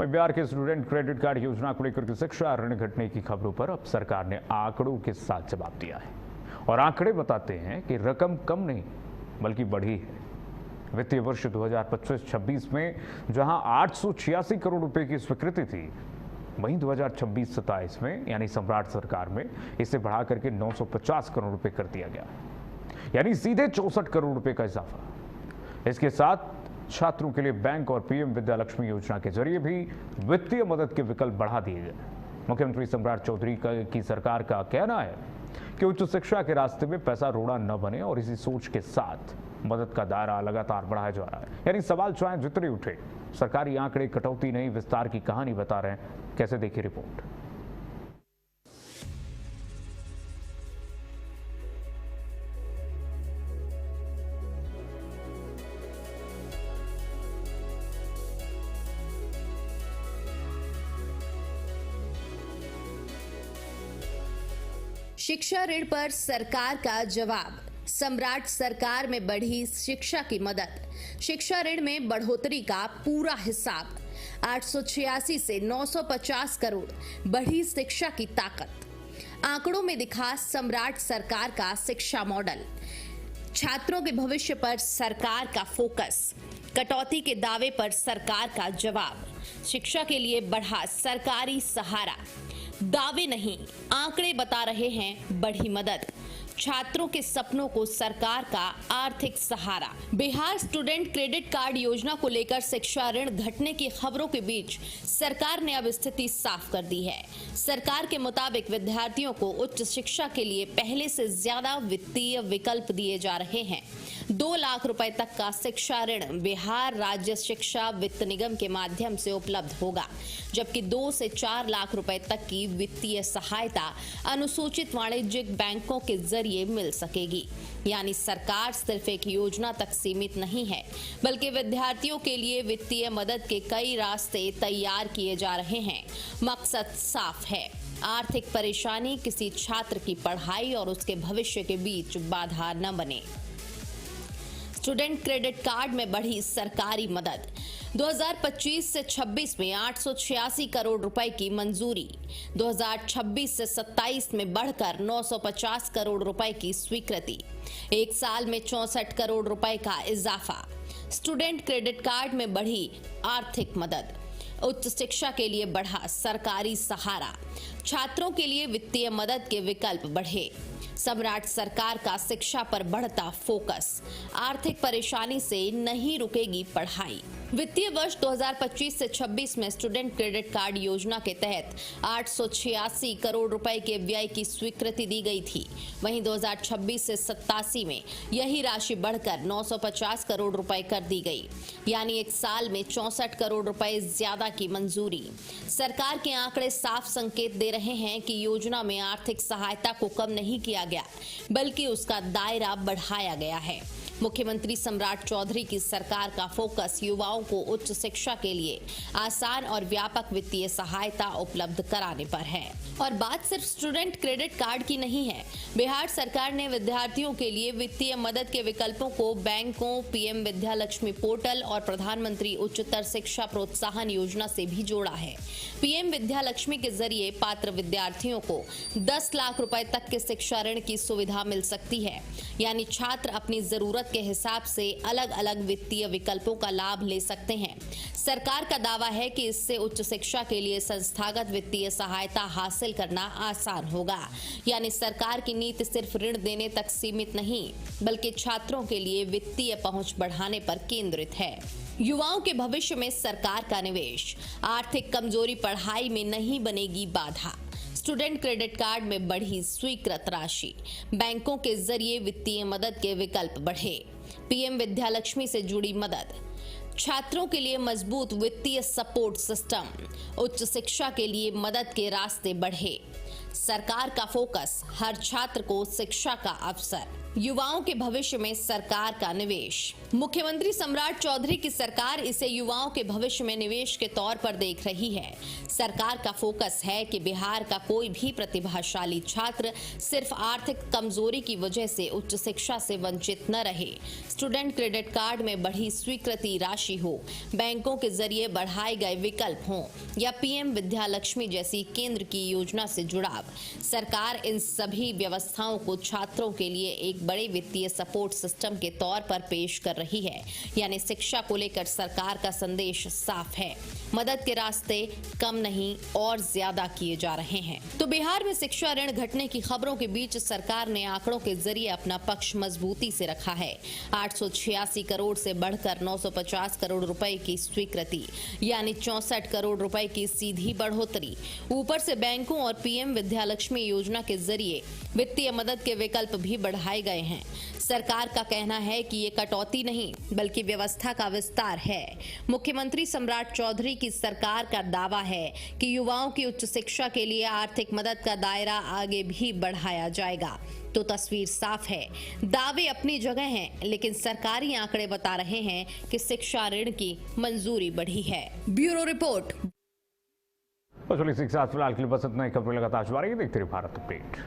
बिहार के student credit card योजना को लेकर के शिक्षा ऋण घटने की खबरों पर अब सरकार ने आंकड़ों के साथ जवाब दिया है और आंकड़े बताते हैं कि रकम कम नहीं बल्कि बढ़ी है। वित्तीय वर्ष 2025-26 में जहां 886 करोड़ रुपए की स्वीकृति थी, वहीं 2026-27 में यानी सम्राट सरकार में इसे बढ़ा करके 950 करोड़ रुपए कर दिया गया, यानी सीधे 64 करोड़ रुपए का इजाफा। इसके साथ छात्रों के लिए बैंक और पीएम विद्यालक्ष्मी योजना के जरिए भी वित्तीय मदद के विकल्प बढ़ा दिए गए। मुख्यमंत्री सम्राट चौधरी की सरकार का कहना है कि उच्च शिक्षा के रास्ते में पैसा रोड़ा न बने और इसी सोच के साथ मदद का दायरा लगातार बढ़ाया जा रहा है। यानी सवाल चाहे जितने उठे, सरकारी आंकड़े कटौती नहीं विस्तार की कहानी बता रहे हैं। कैसे देखिए रिपोर्ट। शिक्षा ऋण पर सरकार का जवाब। सम्राट सरकार में बढ़ी शिक्षा की मदद। शिक्षा ऋण में बढ़ोतरी का पूरा हिसाब। 886 से 950 करोड़ बढ़ी शिक्षा की ताकत। आंकड़ों में दिखा सम्राट सरकार का शिक्षा मॉडल। छात्रों के भविष्य पर सरकार का फोकस। कटौती के दावे पर सरकार का जवाब। शिक्षा के लिए बढ़ा सरकारी सहारा। दावे नहीं, आंकड़े बता रहे हैं बढ़ी मदद। छात्रों के सपनों को सरकार का आर्थिक सहारा। बिहार स्टूडेंट क्रेडिट कार्ड योजना को लेकर शिक्षा ऋण घटने की खबरों के बीच सरकार ने अब स्थिति साफ कर दी है। सरकार के मुताबिक विद्यार्थियों को उच्च शिक्षा के लिए पहले से ज्यादा वित्तीय विकल्प दिए जा रहे हैं। 2 लाख रुपए तक का शिक्षा ऋण बिहार राज्य शिक्षा वित्त निगम के माध्यम से उपलब्ध होगा, जबकि 2 से 4 लाख रुपए तक की वित्तीय सहायता अनुसूचित वाणिज्यिक बैंकों के जरिए मिल सकेगी। यानी सरकार सिर्फ एक योजना तक सीमित नहीं है, बल्कि विद्यार्थियों के लिए वित्तीय मदद के कई रास्ते तैयार किए जा रहे हैं। मकसद साफ है, आर्थिक परेशानी किसी छात्र की पढ़ाई और उसके भविष्य के बीच बाधा न बने। स्टूडेंट क्रेडिट कार्ड में बढ़ी सरकारी मदद। 2025 से 26 में 886 करोड़ रुपए की मंजूरी। 2026 से 27 में बढ़कर 950 करोड़ रुपए की स्वीकृति। एक साल में 64 करोड़ रुपए का इजाफा। स्टूडेंट क्रेडिट कार्ड में बढ़ी आर्थिक मदद। उच्च शिक्षा के लिए बढ़ा सरकारी सहारा। छात्रों के लिए वित्तीय मदद के विकल्प बढ़े। सम्राट सरकार का शिक्षा पर बढ़ता फोकस। आर्थिक परेशानी से नहीं रुकेगी पढ़ाई। वित्तीय वर्ष 2025 से 26 में स्टूडेंट क्रेडिट कार्ड योजना के तहत 886 करोड़ रुपए के व्यय की स्वीकृति दी गई थी। वहीं 2026 से 87 में यही राशि बढ़कर 950 करोड़ रुपए कर दी गई, यानी एक साल में 64 करोड़ रुपए ज्यादा की मंजूरी। सरकार के आंकड़े साफ संकेत दे रहे हैं कि योजना में आर्थिक सहायता को कम नहीं किया गया, बल्कि उसका दायरा बढ़ाया गया है। मुख्यमंत्री सम्राट चौधरी की सरकार का फोकस युवाओं को उच्च शिक्षा के लिए आसान और व्यापक वित्तीय सहायता उपलब्ध कराने पर है। और बात सिर्फ स्टूडेंट क्रेडिट कार्ड की नहीं है। बिहार सरकार ने विद्यार्थियों के लिए वित्तीय मदद के विकल्पों को बैंकों, पीएम विद्यालक्ष्मी पोर्टल और प्रधानमंत्री उच्चतर शिक्षा प्रोत्साहन योजना से भी जोड़ा है। पीएम विद्यालक्ष्मी के जरिए पात्र विद्यार्थियों को 10 लाख रुपए तक के शिक्षा ऋण की सुविधा मिल सकती है। यानी छात्र अपनी जरूरत के हिसाब से अलग अलग वित्तीय विकल्पों का लाभ ले सकते हैं। सरकार का दावा है कि इससे उच्च शिक्षा के लिए संस्थागत वित्तीय सहायता हासिल करना आसान होगा। यानी सरकार की नीति सिर्फ ऋण देने तक सीमित नहीं, बल्कि छात्रों के लिए वित्तीय पहुंच बढ़ाने पर केंद्रित है। युवाओं के भविष्य में सरकार का निवेश। आर्थिक कमजोरी पढ़ाई में नहीं बनेगी बाधा। स्टूडेंट क्रेडिट कार्ड में बढ़ी स्वीकृत राशि। बैंकों के जरिए वित्तीय मदद के विकल्प बढ़े। पीएम विद्यालक्ष्मी से जुड़ी मदद। छात्रों के लिए मजबूत वित्तीय सपोर्ट सिस्टम। उच्च शिक्षा के लिए मदद के रास्ते बढ़े। सरकार का फोकस, हर छात्र को शिक्षा का अवसर। युवाओं के भविष्य में सरकार का निवेश। मुख्यमंत्री सम्राट चौधरी की सरकार इसे युवाओं के भविष्य में निवेश के तौर पर देख रही है। सरकार का फोकस है कि बिहार का कोई भी प्रतिभाशाली छात्र सिर्फ आर्थिक कमजोरी की वजह से उच्च शिक्षा से वंचित न रहे। स्टूडेंट क्रेडिट कार्ड में बढ़ी स्वीकृति राशि हो, बैंकों के जरिए बढ़ाए गए विकल्प हों या पीएम विद्यालक्ष्मी जैसी केंद्र की योजना से जुड़ाव, सरकार इन सभी व्यवस्थाओं को छात्रों के लिए एक बड़े वित्तीय सपोर्ट सिस्टम के तौर पर पेश कर रही है। यानी शिक्षा को लेकर सरकार का संदेश साफ है, मदद के रास्ते कम नहीं और ज्यादा किए जा रहे हैं। तो बिहार में शिक्षा ऋण घटने की खबरों के बीच सरकार ने आंकड़ों के जरिए अपना पक्ष मजबूती से रखा है। 886 करोड़ से बढ़कर 950 करोड़ रुपए की स्वीकृति, यानी 64 करोड़ रुपए की सीधी बढ़ोतरी। ऊपर से बैंकों और पीएम विद्यालक्ष्मी योजना के जरिए वित्तीय मदद के विकल्प भी बढ़ाए गए हैं। सरकार का कहना है कि ये कटौती नहीं बल्कि व्यवस्था का विस्तार है। मुख्यमंत्री सम्राट चौधरी की सरकार का दावा है कि युवाओं की उच्च शिक्षा के लिए आर्थिक मदद का दायरा आगे भी बढ़ाया जाएगा। तो तस्वीर साफ है, दावे अपनी जगह हैं, लेकिन सरकारी आंकड़े बता रहे हैं कि शिक्षा ऋण की मंजूरी बढ़ी है। Bureau report. फिलहाल के लिए बस इतना ही। खबरें लगातार जारी, देखते रहिए भारत अपडेट।